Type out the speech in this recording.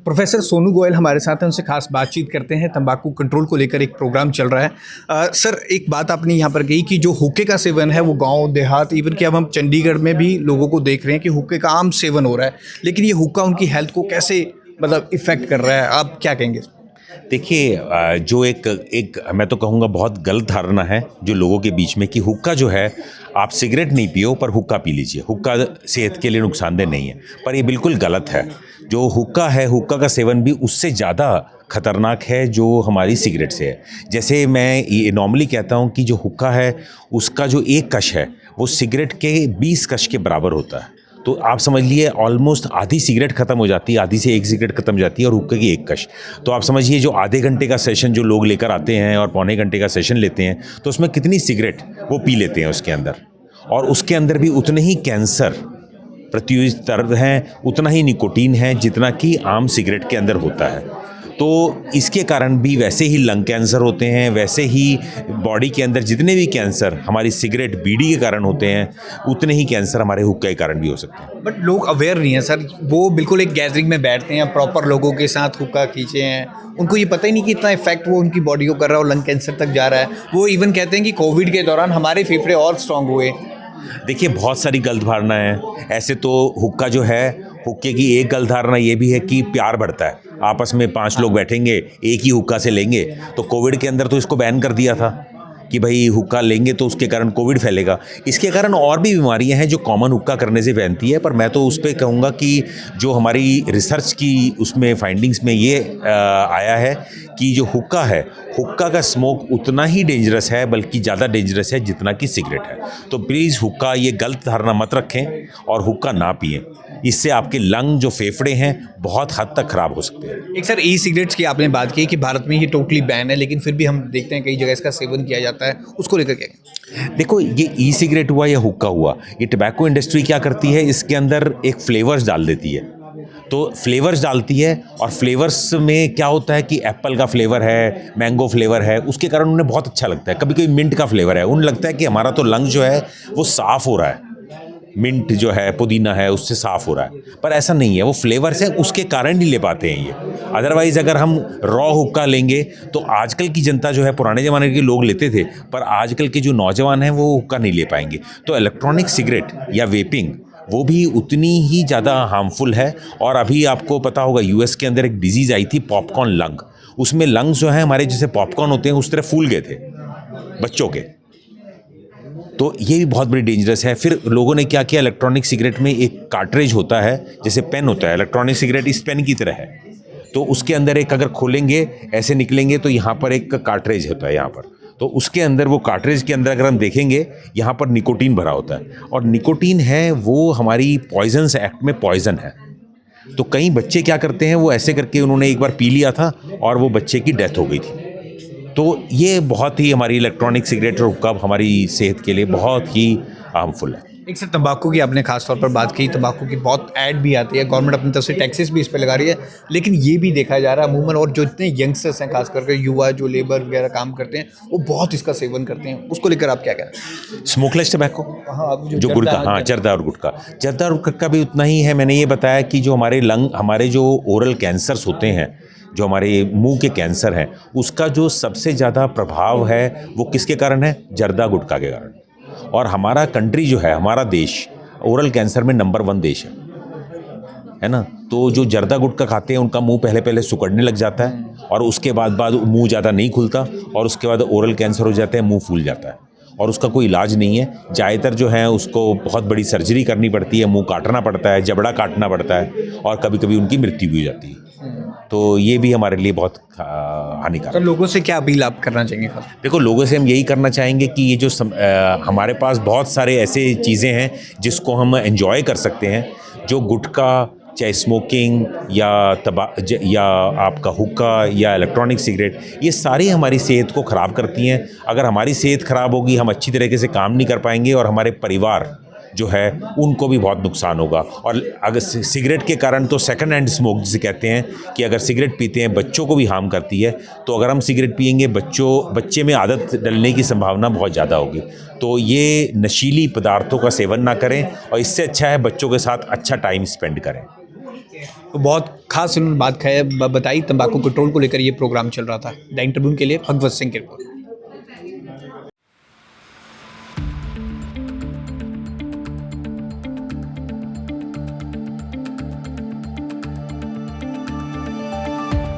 Professor Sonu Goyal हमारे साथ हैं, उनसे खास बातचीत करते हैं। तंबाकू कंट्रोल को लेकर एक प्रोग्राम चल रहा है। सर, एक बात आपने यहाँ पर कही कि जो हुक्के का सेवन है वो गांव देहात, इवन कि अब हम चंडीगढ़ में भी लोगों को देख रहे हैं कि हुक्के का आम सेवन हो रहा है, लेकिन ये हुक्का उनकी हेल्थ को कैसे मतलब इफेक्ट कर रहा है, आप क्या कहेंगे? देखिए, जो एक एक मैं तो कहूँगा बहुत गलत धारणा है जो लोगों के बीच में कि हुक्का जो है, आप सिगरेट नहीं पियो पर हुक्का पी लीजिए, हुक्का सेहत के लिए नुकसानदेह नहीं है। पर ये बिल्कुल गलत है। जो हुक्का है, हुक्का का सेवन भी उससे ज़्यादा खतरनाक है जो हमारी सिगरेट से है। जैसे मैं ये नॉर्मली कहता हूँ कि जो हुक्का है उसका जो एक कश है वो सिगरेट के 20 कश के बराबर होता है। तो आप समझ लिए ऑलमोस्ट आधी सिगरेट खत्म हो जाती है, आधी से एक सिगरेट खत्म हो जाती है और हुक्के की एक कश। तो आप समझिए जो आधे घंटे का सेशन जो लोग लेकर आते हैं और पौने घंटे का सेशन लेते हैं, तो उसमें कितनी सिगरेट वो पी लेते हैं उसके अंदर। और उसके अंदर भी उतने ही कैंसर प्रतियोगी तर्द हैं, उतना ही निकोटीन है जितना कि आम सिगरेट के अंदर होता है। तो इसके कारण भी वैसे ही लंग कैंसर होते हैं, वैसे ही बॉडी के अंदर जितने भी कैंसर हमारी सिगरेट बीड़ी के कारण होते हैं, उतने ही कैंसर हमारे हुक्के के कारण भी हो सकते हैं। बट लोग अवेयर नहीं है सर, वो बिल्कुल एक गैदरिंग में बैठते हैं, प्रॉपर लोगों के साथ हुक्का खींचे हैं, उनको ये पता ही नहीं कि इतना इफेक्ट वो उनकी बॉडी को कर रहा है और लंग कैंसर तक जा रहा है। वो इवन कहते हैं कि कोविड के दौरान हमारे फेफड़े और स्ट्रांग हुए। देखिए, बहुत सारी गलत धारणा है। ऐसे तो हुक्का जो है, हुक्के की एक गलत धारणा ये भी है कि प्यार बढ़ता है। आपस में 5 लोग बैठेंगे, एक ही हुक्का से लेंगे। तो कोविड के अंदर तो इसको बैन कर दिया था कि भाई हुक्का लेंगे तो उसके कारण कोविड फैलेगा। इसके कारण और भी बीमारियां हैं जो कॉमन हुक्का करने से फैलती है। पर मैं तो उस पर कहूँगा कि जो हमारी रिसर्च की उसमें फाइंडिंग्स में ये आया है कि जो हुक्का है, हुक्का का स्मोक उतना ही डेंजरस है, बल्कि ज़्यादा डेंजरस है जितना कि सिगरेट है। तो प्लीज़ हुक्का, ये गलत धारणा मत रखें और हुक्का ना पिएं। इससे आपके लंग जो फेफड़े हैं बहुत हद तक ख़राब हो सकते हैं। एक सर, ई सिगरेट्स की आपने बात की कि भारत में ये टोटली बैन है, लेकिन फिर भी हम देखते हैं कई जगह इसका सेवन किया जाता है, उसको लेकर क्या? देखो, ये ई सिगरेट हुआ या हुक्का हुआ, ये टबैको इंडस्ट्री क्या करती है, इसके अंदर एक फ्लेवर्स डाल देती है। तो फ्लेवर्स डालती है और फ्लेवर्स में क्या होता है कि एप्पल का फ्लेवर है, मैंगो फ्लेवर है, उसके कारण उन्हें बहुत अच्छा लगता है। कभी कभी मिंट का फ्लेवर है, उन्हें लगता है कि हमारा तो लंग जो है वो साफ़ हो रहा है, मिंट जो है, पुदीना है, उससे साफ़ हो रहा है। पर ऐसा नहीं है, वो फ्लेवर्स हैं उसके कारण ही ले पाते हैं ये। अदरवाइज़ अगर हम रॉ हुक्का लेंगे तो आजकल की जनता जो है, पुराने ज़माने के लोग लेते थे, पर आजकल के जो नौजवान हैं वो हुक्का नहीं ले पाएंगे। तो इलेक्ट्रॉनिक सिगरेट या वेपिंग वो भी उतनी ही ज़्यादा हार्मफुल है। और अभी आपको पता होगा यूएस के अंदर एक डिजीज़ आई थी, पॉपकॉर्न लंग। उसमें लंग्स जो हैं हमारे जैसे पॉपकॉर्न होते हैं उस तरह फूल गए थे बच्चों के। तो ये भी बहुत बड़ी डेंजरस है। फिर लोगों ने क्या किया, इलेक्ट्रॉनिक सिगरेट में एक कार्ट्रिज होता है, जैसे पेन होता है, इलेक्ट्रॉनिक सिगरेट इस पेन की तरह है। तो उसके अंदर एक अगर खोलेंगे, ऐसे निकलेंगे तो यहाँ पर एक कार्ट्रिज होता है यहाँ पर। तो उसके अंदर, वो कार्ट्रिज के अंदर अगर हम देखेंगे, यहाँ पर निकोटीन भरा होता है। और निकोटीन है वो हमारी पॉइजन्स एक्ट में पॉइजन है। तो कई बच्चे क्या करते हैं, वो ऐसे करके उन्होंने एक बार पी लिया था और वो बच्चे की डेथ हो गई थी। तो ये बहुत ही हमारी इलेक्ट्रॉनिक सिगरेट और हुक्का हमारी सेहत के लिए बहुत ही हार्मफुल है। एक सर, तंबाकू की आपने खास तौर पर बात की। तंबाकू की बहुत ऐड भी आती है, गवर्नमेंट अपनी तरफ से टैक्सेस भी इस पर लगा रही है, लेकिन ये भी देखा जा रहा है अमूमन, और जो इतने यंगस्टर्स हैं, खास करके युवा जो लेबर वगैरह काम करते हैं, वो बहुत इसका सेवन करते हैं। उसको लेकर आप क्या कहना है? स्मोकलेस टबैको, हाँ, जो गुटखा, हाँ, जर्दा और गुटखा। जर्दा और गुटखा भी उतना ही है। मैंने ये बताया कि जो हमारे लंग, हमारे जो ओरल कैंसर्स होते हैं, जो हमारे मुंह के कैंसर हैं, उसका जो सबसे ज़्यादा प्रभाव है वो किसके कारण है? जर्दा गुटखा के कारण। और हमारा कंट्री जो है, हमारा देश ओरल कैंसर में नंबर 1 देश है ना। तो जो जर्दा गुटखा खाते हैं उनका मुंह पहले पहले सुकड़ने लग जाता है, और उसके बाद मुंह ज़्यादा नहीं खुलता, और उसके बाद ओरल कैंसर हो जाता है, मुंह फूल जाता है, और उसका कोई इलाज नहीं है। ज़्यादातर जो है उसको बहुत बड़ी सर्जरी करनी पड़ती है, मुंह काटना पड़ता है, जबड़ा काटना पड़ता है, और कभी कभी उनकी मृत्यु भी हो जाती है। तो ये भी हमारे लिए बहुत हानिकारक तो है। लोगों से क्या अपील आप करना चाहेंगे? देखो, लोगों से हम यही करना चाहेंगे कि ये जो हमारे पास बहुत सारे ऐसे चीज़ें हैं जिसको हम एंजॉय कर सकते हैं। जो गुटखा, चाहे स्मोकिंग या आपका हुक्का या इलेक्ट्रॉनिक सिगरेट, ये सारी हमारी सेहत को ख़राब करती हैं। अगर हमारी सेहत ख़राब होगी, हम अच्छी तरीके से काम नहीं कर पाएंगे, और हमारे परिवार जो है उनको भी बहुत नुकसान होगा। और अगर सिगरेट के कारण तो सेकंड हैंड स्मोक जिसे कहते हैं, कि अगर सिगरेट पीते हैं बच्चों को भी हार्म करती है। तो अगर हम सिगरेट पिएंगे, बच्चे में आदत डलने की संभावना बहुत ज़्यादा होगी। तो ये नशीली पदार्थों का सेवन ना करें, और इससे अच्छा है बच्चों के साथ अच्छा टाइम स्पेंड करें। तो बहुत खास उन्होंने बात बताई तंबाकू कंट्रोल को लेकर ये प्रोग्राम चल रहा था। द इंटरव्यू के लिए भगवत सिंह की रिपोर्ट।